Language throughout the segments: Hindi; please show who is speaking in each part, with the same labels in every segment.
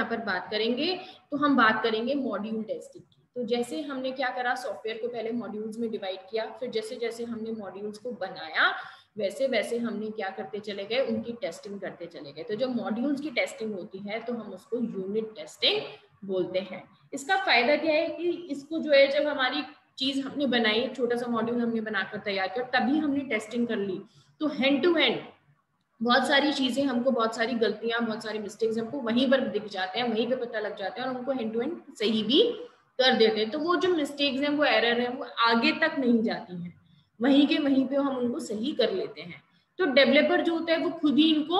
Speaker 1: यहाँ पर बात करेंगे तो हम बात करेंगे मॉड्यूल टेस्टिंग की। तो जैसे हमने क्या करा, सॉफ्टवेयर को पहले मॉड्यूल्स में डिवाइड किया, फिर जैसे जैसे हमने मॉड्यूल्स को बनाया वैसे वैसे हमने क्या करते चले गए, उनकी टेस्टिंग करते चले गए। तो जब मॉड्यूल्स की टेस्टिंग होती है तो हम उसको यूनिट टेस्टिंग बोलते हैं। इसका फायदा क्या है कि इसको जो है, जब हमारी चीज हमने बनाई, छोटा सा मॉड्यूल हमने बनाकर तैयार किया, तभी हमने टेस्टिंग कर ली, तो हैंड टू हैंड बहुत सारी चीजें हमको, बहुत सारी गलतियां, बहुत सारी मिस्टेक्स हमको वहीं पर दिख जाते हैं, वहीं पे पता लग जाते हैं और उनको हैंड टू हैंड सही भी कर देते हैं। तो वो जो मिस्टेक्स हैं, वो एरर है, वो आगे तक नहीं जाती हैं, वहीं के वहीं पे हम उनको सही कर लेते हैं। तो डेवलपर जो होता है वो खुद ही इनको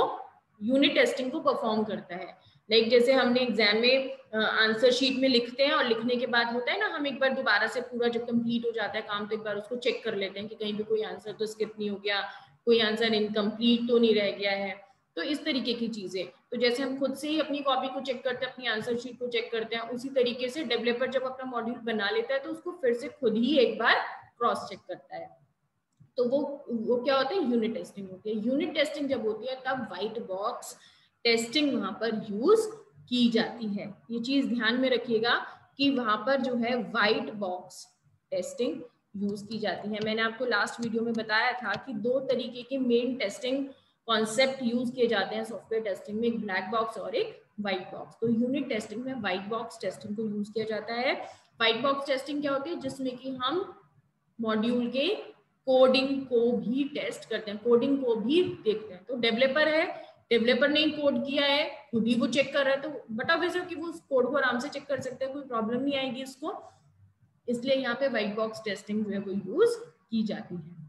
Speaker 1: यूनिट टेस्टिंग को परफॉर्म करता है। लाइक जैसे हमने एग्जाम में आंसर शीट में लिखते हैं और लिखने के बाद होता है ना, हम एक बार दोबारा से पूरा जब कंप्लीट हो जाता है काम तो एक बार उसको चेक कर लेते हैं कि कहीं भी कोई आंसर तो स्किप नहीं हो गया, कोई आंसर इनकम्प्लीट तो नहीं रह गया है। तो इस तरीके की चीजें, तो जैसे हम खुद से ही अपनी कॉपी को चेक करते हैं, अपनी आंसर शीट को चेक करते हैं, उसी तरीके से डेवलपर जब अपना मॉड्यूल बना लेता है तो उसको फिर से खुद ही एक बार क्रॉस चेक करता है। तो वो क्या होता है, यूनिट टेस्टिंग होती है। यूनिट टेस्टिंग जब होती है तब व्हाइट बॉक्स टेस्टिंग वहां पर यूज की जाती है। ये चीज ध्यान में रखिएगा कि वहां पर जो है व्हाइट बॉक्स टेस्टिंग यूज की जाती है। मैंने आपको लास्ट वीडियो में बताया था कि दो तरीके के मेन टेस्टिंग कॉन्सेप्ट यूज किए जाते हैं सॉफ्टवेयर टेस्टिंग में, एक ब्लैक बॉक्स और एक व्हाइट बॉक्स। तो यूनिट टेस्टिंग में व्हाइट बॉक्स टेस्टिंग को यूज किया जाता है। व्हाइट बॉक्स टेस्टिंग क्या होती है, जिसमें कि हम मॉड्यूल के कोडिंग को भी टेस्ट करते हैं, कोडिंग को भी देखते हैं। तो डेवलपर है, डेवलपर ने कोड किया है, खुद ही वो चेक कर रहा है, तो बट ऑब्वियसली कि वो उस कोड को आराम से चेक कर सकते हैं, कोई प्रॉब्लम नहीं आएगी इसको। इसलिए यहाँ पे व्हाइट बॉक्स टेस्टिंग जो है वो यूज की जाती है।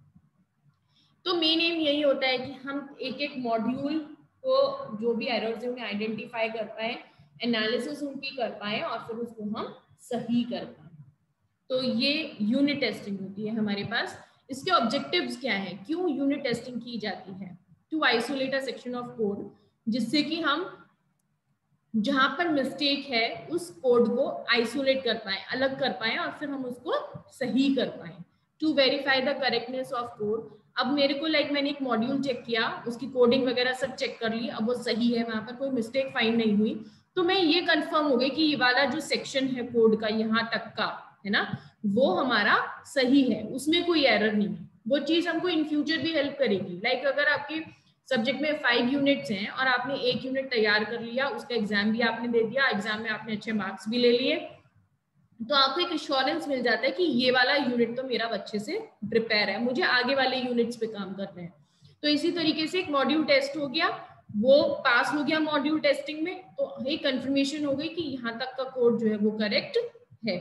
Speaker 1: तो मेन एम यही होता है कि हम एक एक मॉड्यूल को जो भी एरर्स है उन्हें आइडेंटिफाई कर पाए, एनालिसिस उनकी कर पाए और फिर उसको हम सही कर पाए। तो ये यूनिट टेस्टिंग होती है हमारे पास। इसके ऑब्जेक्टिव्स क्या है, क्यों यूनिट टेस्टिंग की जाती है? To isolate a section of code, जिससे कि हम जहां पर मिस्टेक है उस कोड को आइसोलेट कर पाए, अलग कर पाए और फिर हम उसको सही कर पाए। To verify the correctness of code, अब मेरे को मैंने एक मॉड्यूल चेक किया, उसकी कोडिंग वगैरह सब चेक कर ली, अब वो सही है, वहां पर कोई मिस्टेक फाइंड नहीं हुई, तो मैं ये कंफर्म हो गई कि ये वाला जो सेक्शन है कोड का यहाँ तक का है ना, वो हमारा सही है, उसमें कोई एरर नहीं है। वो चीज हमको इन फ्यूचर भी हेल्प करेगी। लाइक अगर आपकी सब्जेक्ट में 5 यूनिट्स हैं और आपने एक यूनिट तैयार कर लिया, उसका एग्जाम भी आपने दे दिया, एग्जाम में आपने अच्छे मार्क्स भी ले लिए, तो आपको एक एश्योरेंस मिल जाता है कि ये वाला यूनिट तो मेरा अच्छे से प्रिपेयर है, मुझे आगे वाले यूनिट्स पे काम करना है। तो इसी तरीके से एक मॉड्यूल टेस्ट हो गया, वो पास हो गया मॉड्यूल टेस्टिंग में, तो एक कंफर्मेशन हो गई कि यहाँ तक का कोड जो है वो करेक्ट है।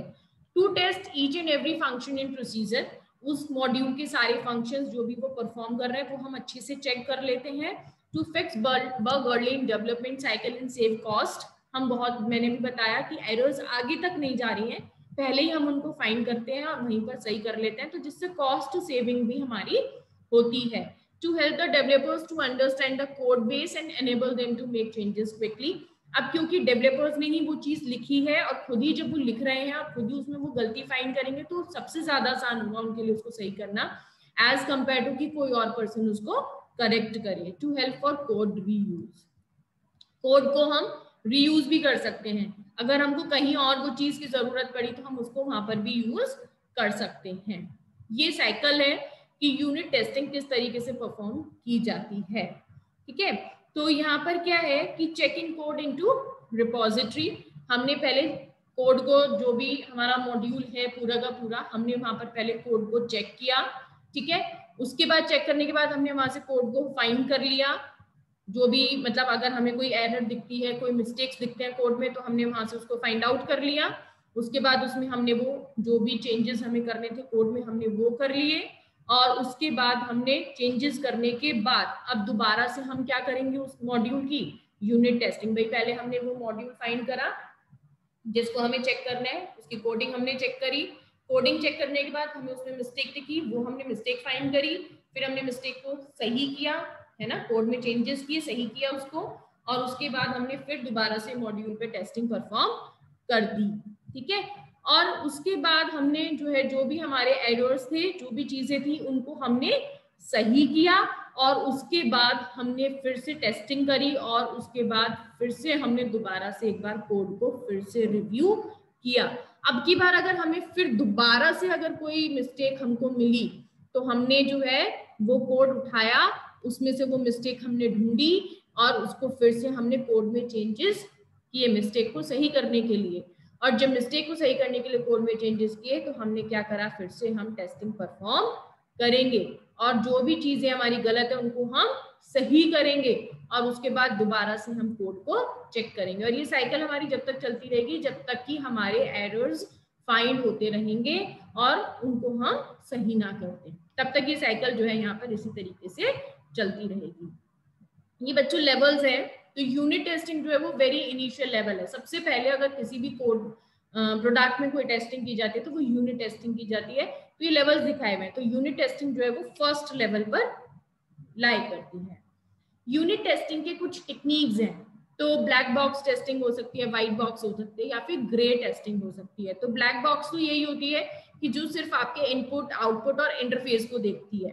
Speaker 1: To test each and every function in procedure, उस मॉड्यूल के सारे फंक्शंस जो भी वो परफॉर्म कर रहे हैं वो हम अच्छे से चेक कर लेते हैं। To fix bug early in development cycle and save cost, हम बहुत, मैंने भी बताया कि एरर्स आगे तक नहीं जा रही हैं, पहले ही हम उनको फाइंड करते हैं और वहीं पर सही कर लेते हैं, तो जिससे कॉस्ट सेविंग भी हमारी होती है। To help the developers to understand the code base and enable them to make changes quickly, अब क्योंकि डेवलपर्स ने ही वो चीज लिखी है और खुद ही जब वो लिख रहे हैं और खुद ही उसमें वो गलती फाइंड करेंगे तो सबसे ज्यादा आसान होगा उनके लिए उसको सही करना, एज कंपेयर टू कि कोई और पर्सन उसको करेक्ट करे। To help for code reuse, code को हम रीयूज भी कर सकते हैं, अगर हमको कहीं और वो चीज की जरूरत पड़ी तो हम उसको वहां पर भी यूज कर सकते हैं। ये साइकिल है कि यूनिट टेस्टिंग किस तरीके से परफॉर्म की जाती है। ठीक है, तो यहाँ पर क्या है कि चेकिंग कोड इनटू रिपोजिटरी, हमने पहले कोड को, जो भी हमारा मॉड्यूल है पूरा का पूरा, हमने वहां पर पहले कोड को चेक किया। ठीक है, उसके बाद चेक करने के बाद हमने वहां से कोड को फाइंड कर लिया, जो भी मतलब अगर हमें कोई एरर दिखती है, कोई मिस्टेक्स दिखते हैं कोड में, तो हमने वहां से उसको फाइंड आउट कर लिया। उसके बाद उसमें हमने वो जो भी चेंजेस हमें करने थे कोड में हमने वो कर लिए, और उसके बाद हमने चेंजेस करने के बाद अब दोबारा से हम क्या करेंगे उस मॉड्यूल की यूनिट टेस्टिंग। भाई पहले हमने वो मॉड्यूल फाइंड करा जिसको हमें चेक करना है, उसकी कोडिंग हमने चेक करी, कोडिंग चेक करने के बाद हमें उसमें मिस्टेक दिखी, वो हमने मिस्टेक फाइंड करी, फिर हमने मिस्टेक को सही किया, है ना, कोड में चेंजेस किए, सही किया उसको, और उसके बाद हमने फिर दोबारा से मॉड्यूल पे टेस्टिंग परफॉर्म कर दी। ठीक है, और उसके बाद हमने जो है जो भी हमारे एरर्स थे, जो भी चीजें थी, उनको हमने सही किया, और उसके बाद हमने फिर से टेस्टिंग करी और उसके बाद फिर से हमने दोबारा से एक बार कोड को फिर से रिव्यू किया। अब की बार अगर हमें फिर दोबारा से अगर कोई मिस्टेक हमको मिली तो हमने जो है वो कोड उठाया, उसमें से वो मिस्टेक हमने ढूंढी और उसको फिर से हमने कोड में चेंजेस किए मिस्टेक को सही करने के लिए। और जब मिस्टेक को सही करने के लिए कोड में चेंजेस किए तो हमने क्या करा, फिर से हम टेस्टिंग परफॉर्म करेंगे और जो भी चीजें हमारी गलत है उनको हम सही करेंगे और उसके बाद दोबारा से हम कोड को चेक करेंगे। और ये साइकिल हमारी जब तक चलती रहेगी जब तक कि हमारे एरर्स फाइंड होते रहेंगे और उनको हम सही ना करते, तब तक ये साइकिल जो है यहाँ पर इसी तरीके से चलती रहेगी। ये बच्चों लेवल्स है। तो यूनिट टेस्टिंग जो है वो वेरी इनिशियल लेवल है। सबसे पहले अगर किसी भी कोड प्रोडक्ट में कोई टेस्टिंग की जाती है तो वो यूनिट टेस्टिंग की जाती है। तो ये लेवल्स दिखाए हुए हैं। तो यूनिट टेस्टिंग जो है वो फर्स्ट लेवल पर लाई करती है। यूनिट टेस्टिंग के कुछ टेक्निक्स हैं। तो ब्लैक बॉक्स टेस्टिंग हो सकती है, व्हाइट बॉक्स हो सकती है या फिर ग्रे टेस्टिंग हो सकती है। तो ब्लैक बॉक्स तो यही होती है कि जो सिर्फ आपके इनपुट, आउटपुट और इंटरफेस को देखती है।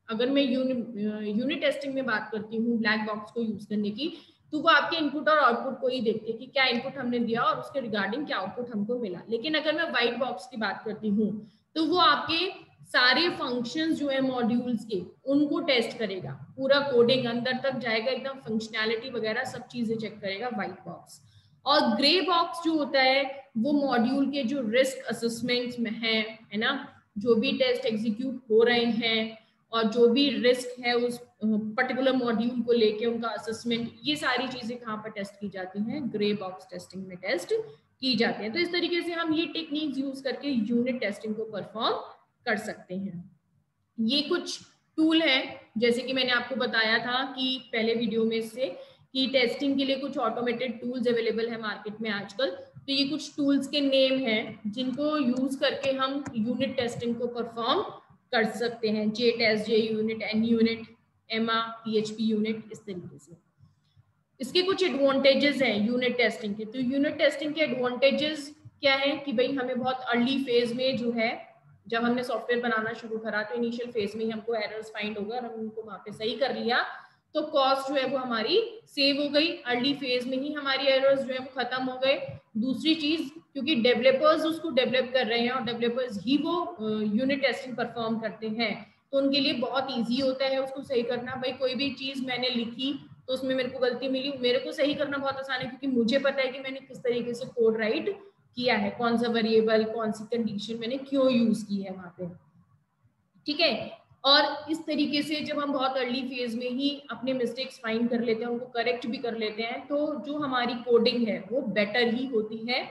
Speaker 1: अगर मैं यूनिट टेस्टिंग में बात करती हूँ ब्लैक बॉक्स को यूज करने की, तो वो आपके इनपुट और आउटपुट को ही देखते हैं कि क्या इनपुट हमने दिया और उसके रिगार्डिंग क्या आउटपुट हमको मिला। लेकिन अगर मैं व्हाइट बॉक्स की बात करती हूँ तो वो आपके सारे फंक्शंस जो है मॉड्यूल्स के उनको टेस्ट करेगा, पूरा कोडिंग अंदर तक जाएगा, एकदम फंक्शनैलिटी वगैरह सब चीजें चेक करेगा व्हाइट बॉक्स। और ग्रे बॉक्स जो होता है वो मॉड्यूल के जो रिस्क असेसमेंट्स में है ना, जो भी टेस्ट एग्जीक्यूट हो रहे हैं और जो भी रिस्क है उस पर्टिकुलर मॉड्यूल को लेके उनका असेसमेंट, ये सारी चीजें कहाँ पर टेस्ट की जाती हैं, ग्रे बॉक्स टेस्टिंग में टेस्ट की जाती है। तो इस तरीके से हम ये टेक्निक्स यूज करके यूनिट टेस्टिंग को परफॉर्म कर सकते हैं। ये कुछ टूल है, जैसे कि मैंने आपको बताया था कि पहले वीडियो में से कि टेस्टिंग के लिए कुछ ऑटोमेटेड टूल्स अवेलेबल है मार्केट में आजकल। तो ये कुछ टूल्स के नेम हैं जिनको यूज करके हम यूनिट टेस्टिंग को परफॉर्म कर सकते हैं। JTest, JUnit, NUnit, EMMA, PHP unit, इस तरीके से। इसके कुछ एडवांटेजेस हैं यूनिट टेस्टिंग के। तो यूनिट टेस्टिंग के एडवांटेजेस क्या है कि भाई हमें बहुत अर्ली फेज में जो है, जब हमने सॉफ्टवेयर बनाना शुरू करा तो इनिशियल फेज में ही हमको एरर्स फाइंड होगा और हम उनको वहां पे सही कर लिया तो कॉस्ट जो है वो हमारी सेव हो गई। अर्ली फेज में ही हमारी एरर्स जो है वो खत्म हो गए। दूसरी चीज, क्योंकि डेवलपर्स उसको डेवलप कर रहे हैं और डेवलपर्स ही वो यूनिट टेस्टिंग परफॉर्म करते हैं, तो उनके लिए बहुत ईजी होता है उसको सही करना। भाई कोई भी चीज मैंने लिखी तो उसमें मेरे को गलती मिली, मेरे को सही करना बहुत आसान है क्योंकि मुझे पता है कि मैंने किस तरीके से कोड राइट किया है, कौन सा वेरिएबल, कौन सी कंडीशन मैंने क्यों यूज की है वहां पे, ठीक है। और इस तरीके से जब हम बहुत अर्ली फेज में ही अपने मिस्टेक्स फाइंड कर लेते हैं, उनको करेक्ट भी कर लेते हैं, तो जो हमारी कोडिंग है वो बेटर ही होती है,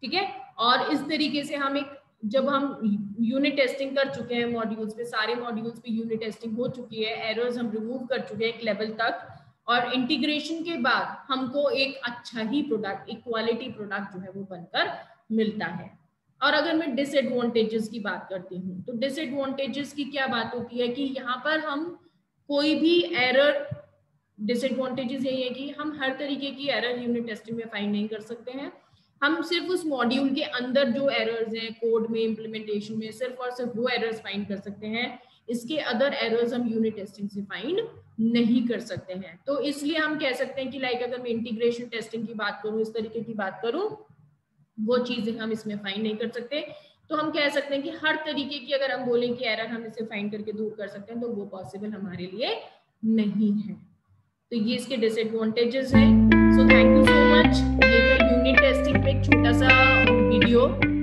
Speaker 1: ठीक है। और इस तरीके से हम एक, जब हम यूनिट टेस्टिंग कर चुके हैं मॉड्यूल्स पे, सारे मॉड्यूल्स पे यूनिट टेस्टिंग हो चुकी है, एरर्स हम रिमूव कर चुके हैं एक लेवल तक, और इंटीग्रेशन के बाद हमको एक अच्छा ही प्रोडक्ट, एक क्वालिटी प्रोडक्ट जो है वो बनकर मिलता है। और अगर मैं डिसएडवांटेजेस की बात करती हूँ तो डिसएडवांटेजेस की क्या बात होती है कि यहाँ पर हम कोई भी एरर, डिसएडवांटेजेस यही है कि हम हर तरीके की एरर यूनिट टेस्टिंग में फाइंड नहीं कर सकते हैं। हम सिर्फ उस मॉड्यूल के अंदर जो एरर्स हैं कोड में, इम्प्लीमेंटेशन में, सिर्फ और सिर्फ वो एरर्स फाइंड कर सकते हैं। इसके अदर एरर्स हम यूनिट टेस्टिंग से फाइंड नहीं कर सकते हैं। तो इसलिए हम कह सकते हैं कि लाइक अगर मैं इंटीग्रेशन टेस्टिंग की बात करूं, इस तरीके की बात करूं, वो चीजें हम इसमें फाइंड नहीं कर सकते। तो हम कह सकते हैं कि हर तरीके की अगर हम बोलें कि एरर हम इसे फाइंड करके दूर कर सकते हैं तो वो पॉसिबल हमारे लिए नहीं है। तो ये इसके डिसएडवांटेजेस हैं। So thank you so much. ये था यूनिट टेस्टिंग पे एक छोटा सा वीडियो।